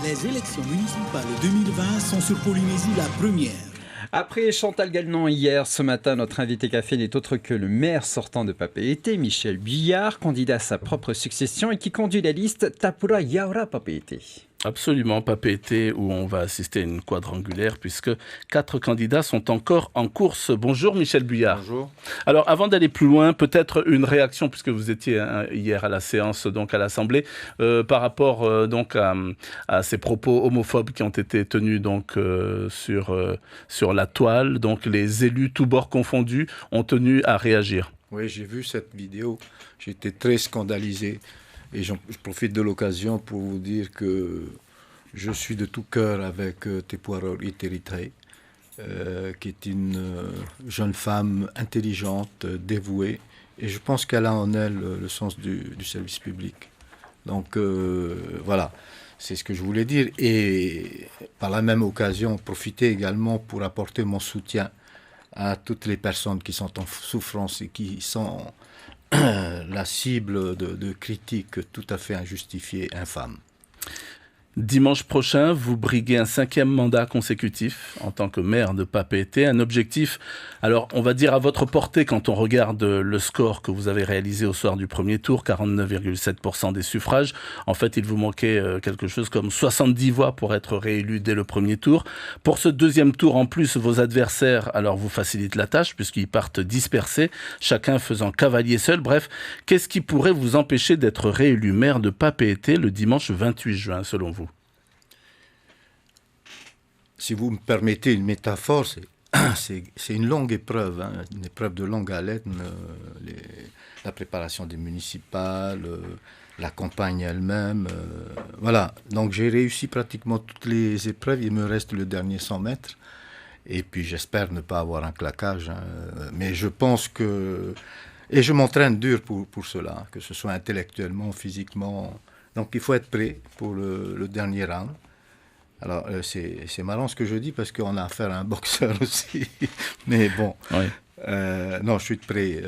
Les élections municipales 2020 sont sur Polynésie la première. Après Chantal Gagnon hier, ce matin, notre invité café n'est autre que le maire sortant de Papeete, Michel Buyard, candidat à sa propre succession et qui conduit la liste Tapura Yaura Papeete. Absolument, Papeete, où on va assister à une quadrangulaire, puisque 4 candidats sont encore en course. Bonjour Michel Buyard. Bonjour. Alors avant d'aller plus loin, peut-être une réaction, puisque vous étiez hier à la séance, donc à l'Assemblée, par rapport donc à ces propos homophobes qui ont été tenus donc sur la toile. Donc les élus, tous bords confondus, ont tenu à réagir. Oui, j'ai vu cette vidéo. J'ai été très scandalisé. Et je profite de l'occasion pour vous dire que je suis de tout cœur avec Tepuaro Iteritei, qui est une jeune femme intelligente, dévouée, et je pense qu'elle a en elle le sens du service public. Donc voilà, c'est ce que je voulais dire. Et par la même occasion, profiter également pour apporter mon soutien à toutes les personnes qui sont en souffrance et qui sont la cible de critiques tout à fait injustifiées, infâmes. Dimanche prochain, vous briguez un 5e mandat consécutif en tant que maire de Papeete. Un objectif, alors on va dire à votre portée quand on regarde le score que vous avez réalisé au soir du premier tour, 49,7% des suffrages. En fait, il vous manquait quelque chose comme 70 voix pour être réélu dès le premier tour. Pour ce deuxième tour, en plus, vos adversaires alors vous facilitent la tâche puisqu'ils partent dispersés, chacun faisant cavalier seul. Bref, qu'est-ce qui pourrait vous empêcher d'être réélu maire de Papeete le dimanche 28 juin, selon vous ? Si vous me permettez une métaphore, c'est une longue épreuve, hein, une épreuve de longue haleine, la préparation des municipales, la campagne elle-même. Voilà, donc j'ai réussi pratiquement toutes les épreuves, il me reste le dernier 100 mètres, et puis j'espère ne pas avoir un claquage, hein, mais je pense que... Et je m'entraîne dur pour cela, que ce soit intellectuellement, physiquement. Donc il faut être prêt pour le dernier round. Alors, c'est marrant ce que je dis parce qu'on a affaire à un boxeur aussi. Mais bon, oui. Non, je suis prêt.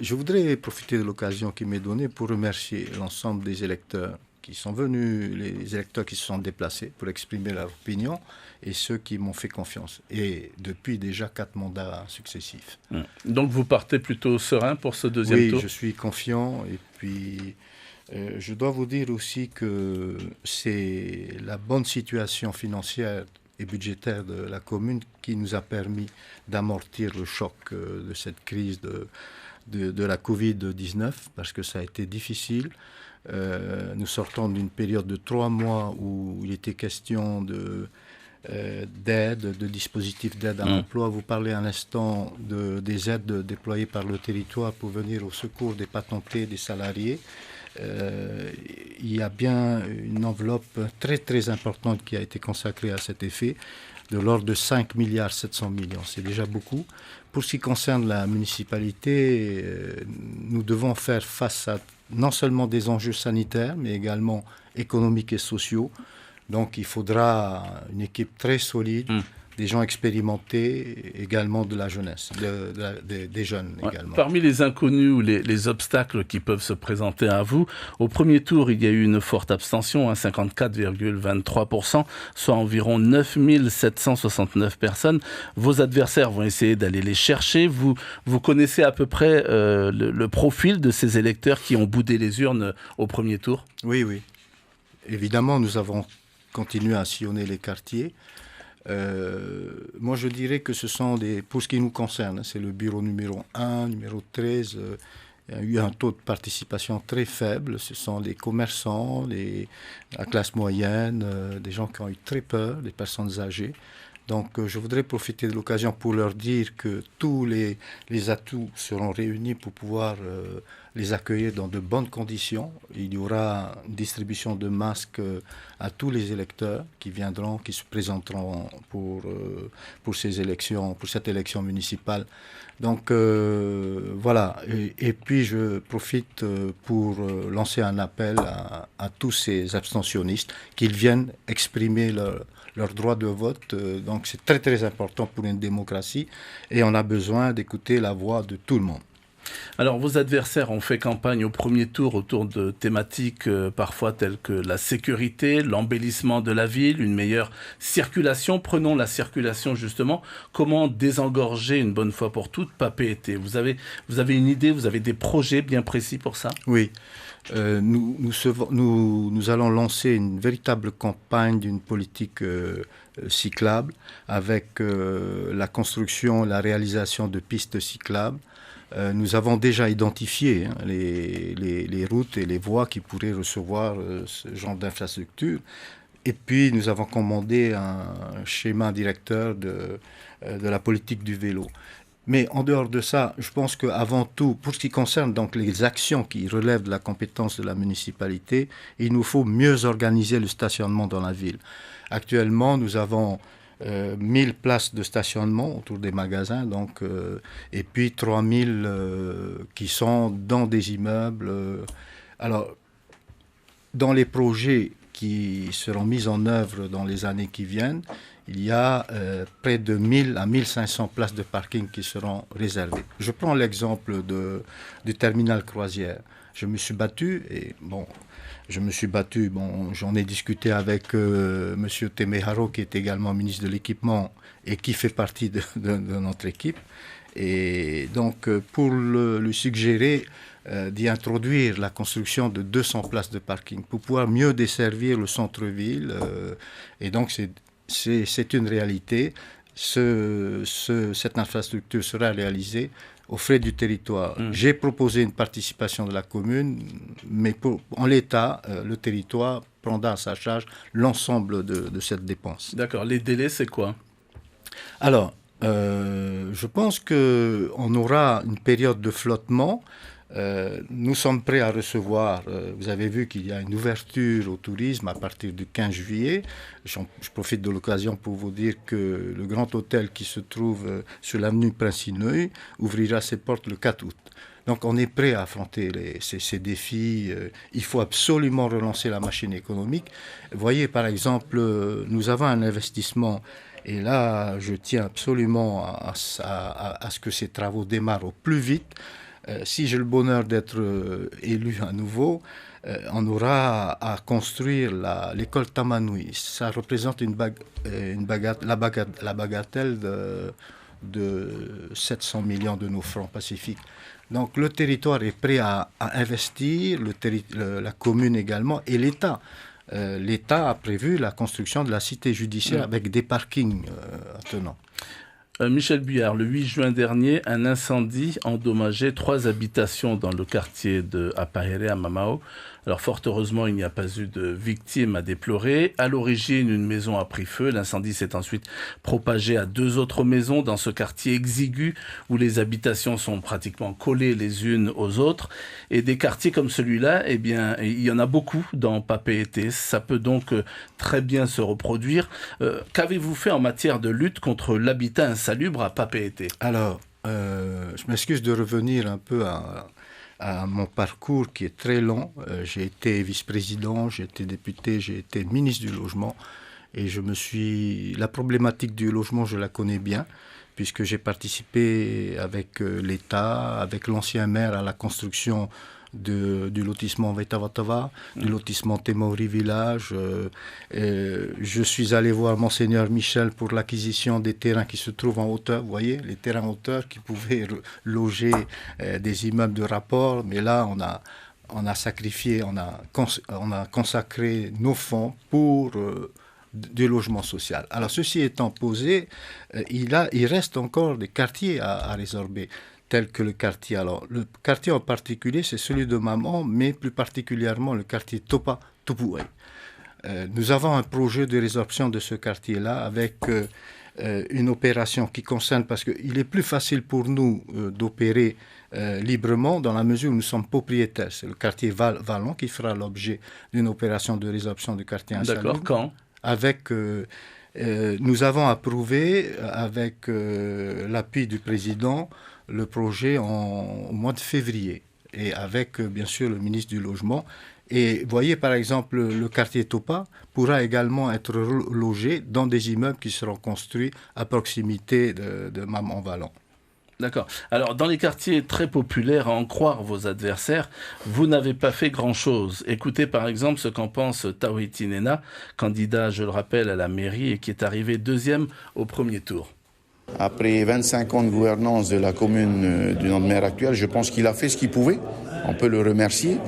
Je voudrais profiter de l'occasion qui m'est donnée pour remercier l'ensemble des électeurs qui sont venus, les électeurs qui se sont déplacés pour exprimer leur opinion et ceux qui m'ont fait confiance. Et depuis déjà 4 mandats successifs. Donc vous partez plutôt serein pour ce deuxième tour ? Oui, je suis confiant et puis... je dois vous dire aussi que c'est la bonne situation financière et budgétaire de la commune qui nous a permis d'amortir le choc de cette crise de la Covid-19, parce que ça a été difficile. Nous sortons d'une période de 3 mois où il était question d'aide, de dispositifs d'aide à l'emploi. Vous parlez un instant des aides déployées par le territoire pour venir au secours des patentés, des salariés. Il y a bien une enveloppe très très importante qui a été consacrée à cet effet, de l'ordre de 5 milliards 700 millions. C'est déjà beaucoup. Pour ce qui concerne la municipalité, nous devons faire face à non seulement des enjeux sanitaires, mais également économiques et sociaux. Donc il faudra une équipe très solide, des gens expérimentés, également de la jeunesse, des jeunes également. Parmi les inconnus ou les obstacles qui peuvent se présenter à vous, au premier tour, il y a eu une forte abstention, 54,23%, soit environ 9 769 personnes. Vos adversaires vont essayer d'aller les chercher. Vous connaissez à peu près le profil de ces électeurs qui ont boudé les urnes au premier tour ? Oui, oui. Évidemment, nous avons continué à sillonner les quartiers. Moi, je dirais que ce sont pour ce qui nous concerne, c'est le bureau numéro 1, numéro 13. Il y a eu un taux de participation très faible. Ce sont les commerçants, la classe moyenne, des gens qui ont eu très peur, des personnes âgées. Donc, je voudrais profiter de l'occasion pour leur dire que tous les atouts seront réunis pour pouvoir les accueillir dans de bonnes conditions. Il y aura une distribution de masques à tous les électeurs qui viendront, qui se présenteront pour ces élections, pour cette élection municipale. Donc, voilà. Et puis, je profite pour lancer un appel à tous ces abstentionnistes qu'ils viennent exprimer leur droit de vote. Donc c'est très très important pour une démocratie et on a besoin d'écouter la voix de tout le monde. Alors, vos adversaires ont fait campagne au premier tour autour de thématiques parfois telles que la sécurité, l'embellissement de la ville, une meilleure circulation. Prenons la circulation justement. Comment désengorger une bonne fois pour toutes Papeete? Vous avez une idée, vous avez des projets bien précis pour ça? Oui. Nous allons lancer une véritable campagne d'une politique cyclable avec la construction, la réalisation de pistes cyclables. Nous avons déjà identifié les routes et les voies qui pourraient recevoir ce genre d'infrastructure. Et puis, nous avons commandé un schéma directeur de la politique du vélo. Mais en dehors de ça, je pense qu'avant tout, pour ce qui concerne donc les actions qui relèvent de la compétence de la municipalité, il nous faut mieux organiser le stationnement dans la ville. Actuellement, nous avons 1000 places de stationnement autour des magasins, et puis 3000 qui sont dans des immeubles. Alors, dans les projets qui seront mis en œuvre dans les années qui viennent, il y a près de 1000 à 1500 places de parking qui seront réservées. Je prends l'exemple du terminal croisière. Je me suis battu, j'en ai discuté avec M. Temeharo, qui est également ministre de l'Équipement et qui fait partie de notre équipe. Et donc, pour lui suggérer d'y introduire la construction de 200 places de parking pour pouvoir mieux desservir le centre-ville. Et donc, c'est une réalité. Cette infrastructure sera réalisée aux frais du territoire. J'ai proposé une participation de la commune, mais en l'état, le territoire prendra à sa charge l'ensemble de cette dépense. D'accord. Les délais, c'est quoi? Alors, je pense qu'on aura une période de flottement. Nous sommes prêts à recevoir, vous avez vu qu'il y a une ouverture au tourisme à partir du 15 juillet. Je profite de l'occasion pour vous dire que le grand hôtel qui se trouve sur l'avenue Prince-Inouye ouvrira ses portes le 4 août. Donc on est prêt à affronter ces défis. Il faut absolument relancer la machine économique. Vous voyez, par exemple, nous avons un investissement. Et là, je tiens absolument à ce que ces travaux démarrent au plus vite. Si j'ai le bonheur d'être élu à nouveau, on aura à construire l'école Tamanoui. Ça représente la bagatelle de 700 millions de nos francs pacifiques. Donc le territoire est prêt à investir, la commune également, et l'État. L'État a prévu la construction de la cité judiciaire avec des parkings attenants. Michel Buyard, le 8 juin dernier, un incendie endommageait 3 habitations dans le quartier de Apahere à Mamao. Alors fort heureusement, il n'y a pas eu de victimes à déplorer. À l'origine, une maison a pris feu. L'incendie s'est ensuite propagé à 2 autres maisons dans ce quartier exigu où les habitations sont pratiquement collées les unes aux autres. Et des quartiers comme celui-là, eh bien, il y en a beaucoup dans Papeete. Ça peut donc très bien se reproduire. Qu'avez-vous fait en matière de lutte contre l'habitat insalubre à Papeete? Alors, je m'excuse de revenir un peu à mon parcours qui est très long. J'ai été vice-président, j'ai été député, j'ai été ministre du logement et la problématique du logement, je la connais bien puisque j'ai participé avec l'État, avec l'ancien maire à la construction du lotissement Vetavatava, du lotissement Temauri Village. Je suis allé voir Monseigneur Michel pour l'acquisition des terrains qui se trouvent en hauteur. Vous voyez, les terrains en hauteur qui pouvaient loger des immeubles de rapport. Mais là, on a sacrifié, on a consacré nos fonds pour du logement social. Alors, ceci étant posé, il reste encore des quartiers à résorber, tel que le quartier. Alors, le quartier en particulier, c'est celui de Maman, mais plus particulièrement le quartier Topa Tupuai. Nous avons un projet de résorption de ce quartier-là avec une opération qui concerne, parce qu'il est plus facile pour nous d'opérer librement dans la mesure où nous sommes propriétaires. C'est le quartier Vallon qui fera l'objet d'une opération de résorption du quartier insalubre. D'accord, quand? Nous avons approuvé, avec l'appui du président, le projet au mois de février, et avec bien sûr le ministre du Logement. Et vous voyez par exemple le quartier Topa pourra également être logé dans des immeubles qui seront construits à proximité de Maman-Vallon. D'accord. Alors, dans les quartiers très populaires, à en croire vos adversaires, vous n'avez pas fait grand-chose. Écoutez par exemple ce qu'en pense Tawhiti Nena, candidat, je le rappelle, à la mairie et qui est arrivé deuxième au premier tour. Après 25 ans de gouvernance de la commune du notre maire actuel, je pense qu'il a fait ce qu'il pouvait. On peut le remercier,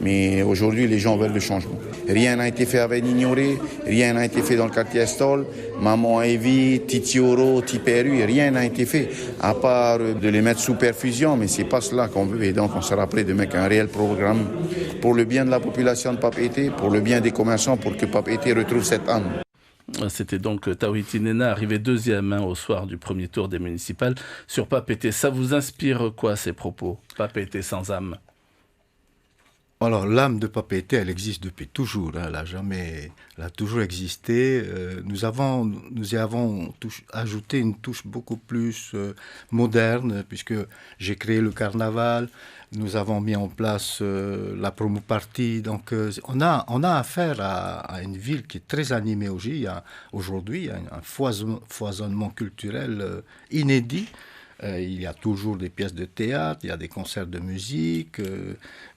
mais aujourd'hui, les gens veulent le changement. Rien n'a été fait avec Ignoré, rien n'a été fait dans le quartier Estol, Maman Evi, Titioro, Tiperu, rien n'a été fait, à part de les mettre sous perfusion, mais c'est pas cela qu'on veut. Et donc, on sera prêt de mettre un réel programme pour le bien de la population de Papeete, pour le bien des commerçants, pour que Papeete retrouve cette âme. C'était donc Tawhiti Nena, arrivé deuxième au soir du premier tour des municipales sur Papeete. Ça vous inspire quoi, ces propos? Papeete sans âme. Alors, l'âme de Papeete, elle existe depuis toujours. Hein, elle a toujours existé. Nous y avons ajouté une touche beaucoup plus moderne, puisque j'ai créé le carnaval. Nous avons mis en place la promo party. Donc, on a affaire à une ville qui est très animée aujourd'hui. Il y a un foisonnement culturel inédit. Il y a toujours des pièces de théâtre, il y a des concerts de musique,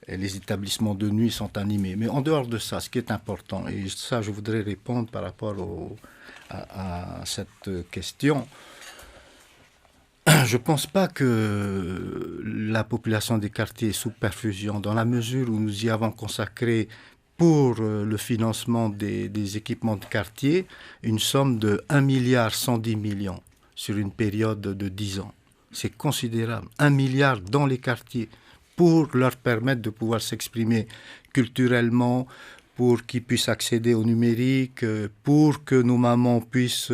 et les établissements de nuit sont animés. Mais en dehors de ça, ce qui est important, et ça je voudrais répondre par rapport à cette question, je ne pense pas que la population des quartiers est sous perfusion, dans la mesure où nous y avons consacré pour le financement des équipements de quartier une somme de 1,110 milliard sur une période de 10 ans. C'est considérable. 1 milliard dans les quartiers pour leur permettre de pouvoir s'exprimer culturellement, pour qu'ils puissent accéder au numérique, pour que nos mamans puissent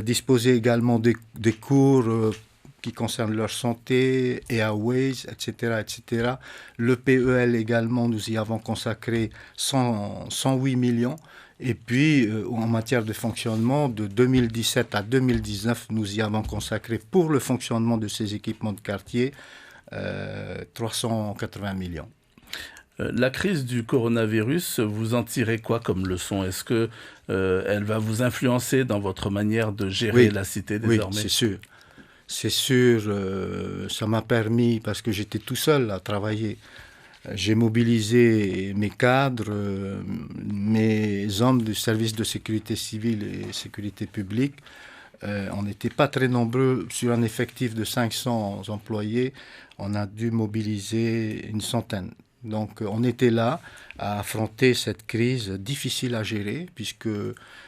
disposer également des cours qui concernent leur santé, Airways, etc., etc. Le PEL également, nous y avons consacré 108 millions. Et puis, en matière de fonctionnement, de 2017 à 2019, nous y avons consacré pour le fonctionnement de ces équipements de quartier 380 millions. La crise du coronavirus, vous en tirez quoi comme leçon? Est-ce que elle va vous influencer dans votre manière de gérer la cité désormais? Oui, c'est sûr. C'est sûr, ça m'a permis, parce que j'étais tout seul à travailler, j'ai mobilisé mes cadres, mes hommes du service de sécurité civile et sécurité publique. On n'était pas très nombreux sur un effectif de 500 employés. On a dû mobiliser une centaine. Donc on était là à affronter cette crise difficile à gérer, puisque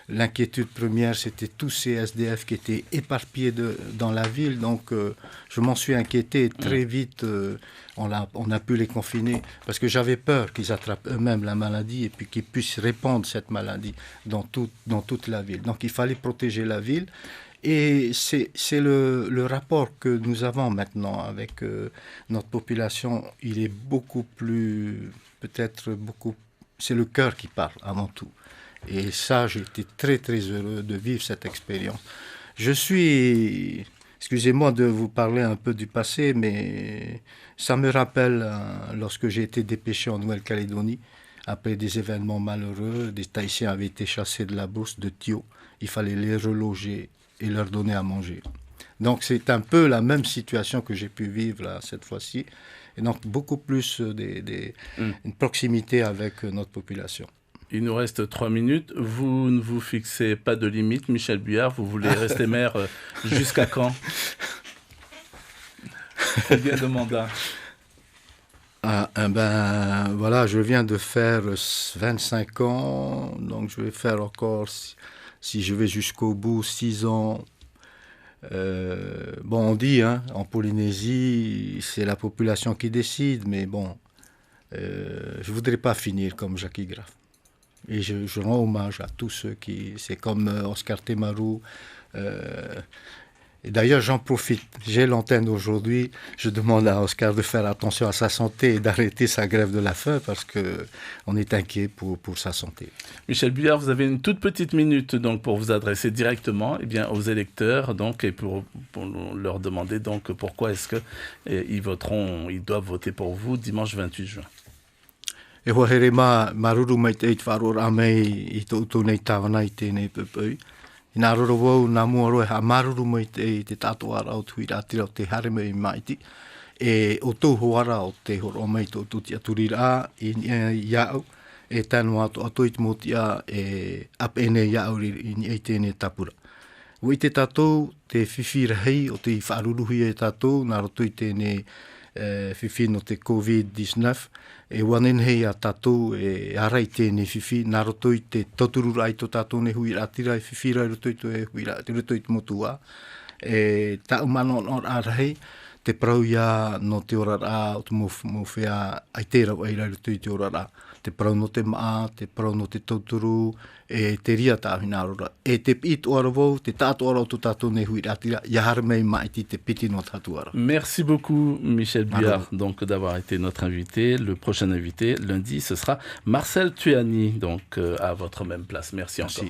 l'inquiétude première, c'était tous ces SDF qui étaient éparpillés dans la ville. Donc je m'en suis inquiété et très vite, on a pu les confiner, parce que j'avais peur qu'ils attrapent eux-mêmes la maladie et puis qu'ils puissent répandre cette maladie dans toute la ville. Donc il fallait protéger la ville. Et c'est le rapport que nous avons maintenant avec notre population. Il est beaucoup plus, c'est le cœur qui parle avant tout. Et ça, j'ai été très très heureux de vivre cette expérience. Excusez-moi de vous parler un peu du passé, mais ça me rappelle lorsque j'ai été dépêché en Nouvelle-Calédonie, après des événements malheureux, des Tahitiens avaient été chassés de la bourse de Thio. Il fallait les reloger et leur donner à manger. Donc c'est un peu la même situation que j'ai pu vivre là, cette fois-ci. Et donc beaucoup plus une proximité avec notre population. Il nous reste 3 minutes. Vous ne vous fixez pas de limite, Michel Buyard. Vous voulez rester maire jusqu'à quand? Combien de mandats? Voilà, je viens de faire 25 ans. Donc je vais faire encore... Si je vais jusqu'au bout, 6 ans, on dit, en Polynésie, c'est la population qui décide, mais bon, je ne voudrais pas finir comme Jackie Graff. Et je rends hommage à tous ceux qui... C'est comme Oscar Temaru. Et d'ailleurs, j'en profite. J'ai l'antenne aujourd'hui. Je demande à Oscar de faire attention à sa santé et d'arrêter sa grève de la faim parce qu'on est inquiet pour sa santé. Michel Buyard, vous avez une toute petite minute donc, pour vous adresser directement aux électeurs donc, et pour leur demander donc, pourquoi est-ce qu'ils doivent voter pour vous dimanche 28 juin. E hoa here maruru mai te eit wharoa amei I tō nei tāwana I tēnei pupui. Nā roro wau nā mua roe ha maruru mai te tātua rau tui rātira o te hareme I maiti. O tau hoara o te horo mai tō tuti aturira I iau. Tānu atu I te motia apene iau I ni tēne tapura. Ui te tātou te whiwhira hei o te whaaruruhi tātou nā roto I tēne whiwhi no te COVID-19. Wanen hei a tātou arai tēne whiwhi nā roto I te toturura I tō tātou ne hui rātira whiwhira I roto I tō hui rātira I te motua. Tā umano nor ārahei te parau ia no te ora rā o te mowhea ai tērā ai rai roto I te ora rā. Te parau no te maa, te parau no te tauturu, te ria tāwhina arora. Te pīt oara wau, te tātou ora o tō tātou ne hui rātira, iahara mei maiti te piti no tātou ara. Merci beaucoup Michel Buyard donc d'avoir été notre invité. Le prochain invité lundi ce sera Marcel Tuani donc à votre même place. Merci encore.